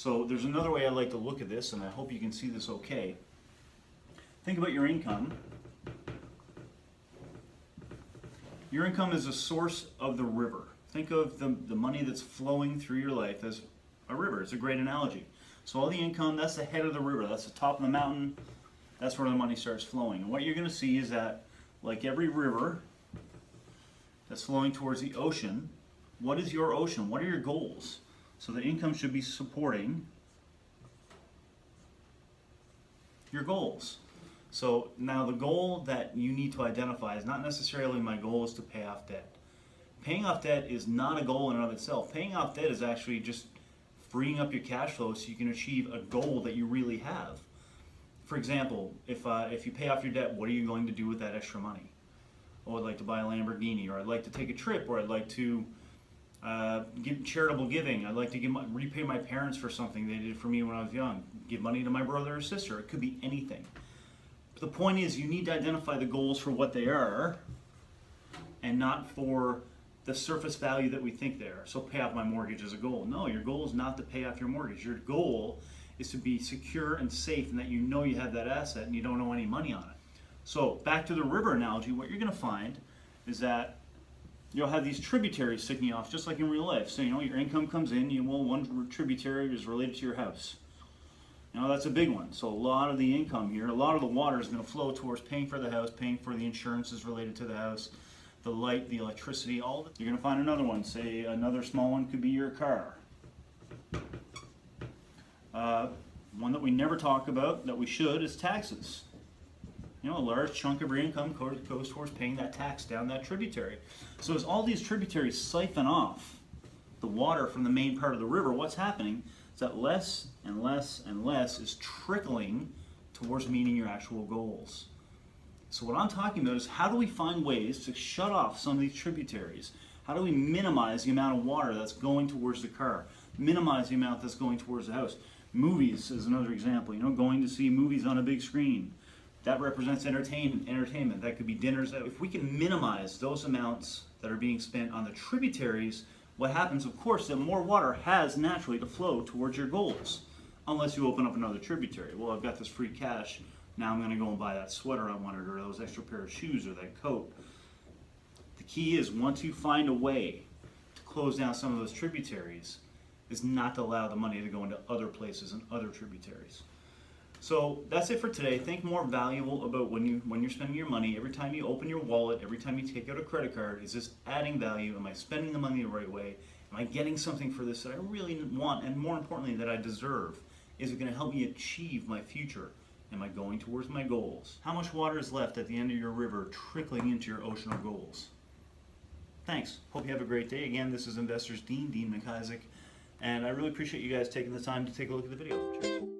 So there's another way I like to look at this, and I hope you can see this okay. Think about your income. Your income is a source of the river. Think of the money that's flowing through your life as a river. It's a great analogy. So all the income, that's the head of the river. That's the top of the mountain. That's where the money starts flowing. And what you're going to see is that, like every river that's flowing towards the ocean, what is your ocean? What are your goals? So the income should be supporting your goals. So now the goal that you need to identify is not necessarily my goal is to pay off debt. Paying off debt is not a goal in and of itself. Paying off debt is actually just freeing up your cash flow so you can achieve a goal that you really have. For example, if you pay off your debt, what are you going to do with that extra money? Oh, I'd like to buy a Lamborghini, or I'd like to take a trip, or I'd like to give charitable giving. I'd like to repay my parents for something they did for me when I was young. Give money to my brother or sister. It could be anything. The point is, you need to identify the goals for what they are and not for the surface value that we think they are. So pay off my mortgage is a goal. No, your goal is not to pay off your mortgage. Your goal is to be secure and safe and that you know you have that asset and you don't owe any money on it. So back to the river analogy, what you're going to find is that you'll have these tributaries sticking off just like in real life. So your income comes in, one tributary is related to your house. That's a big one. So a lot of the income here, a lot of the water is going to flow towards paying for the house, paying for the insurances related to the house, the light, the electricity, all that. You're going to find another one. Say another small one could be your car. One that we never talk about, that we should, is taxes. A large chunk of your income goes towards paying that tax down that tributary. So as all these tributaries siphon off the water from the main part of the river, what's happening is that less and less and less is trickling towards meeting your actual goals. So what I'm talking about is, how do we find ways to shut off some of these tributaries? How do we minimize the amount of water that's going towards the car? Minimize the amount that's going towards the house? Movies is another example. Going to see movies on a big screen. That represents entertainment. That could be dinners. If we can minimize those amounts that are being spent on the tributaries, what happens, of course, that more water has naturally to flow towards your goals, unless you open up another tributary. Well, I've got this free cash. Now I'm going to go and buy that sweater I wanted, or those extra pair of shoes, or that coat. The key is, once you find a way to close down some of those tributaries, is not to allow the money to go into other places and other tributaries. So that's it for today. Think more valuable about when you're spending your money. Every time you open your wallet, every time you take out a credit card, is this adding value? Am I spending the money the right way? Am I getting something for this that I really want, and more importantly, that I deserve? Is it going to help me achieve my future? Am I going towards my goals? How much water is left at the end of your river trickling into your ocean of goals? Thanks. Hope you have a great day. Again, this is Investors Dean McIsaac, and I really appreciate you guys taking the time to take a look at the video. Cheers.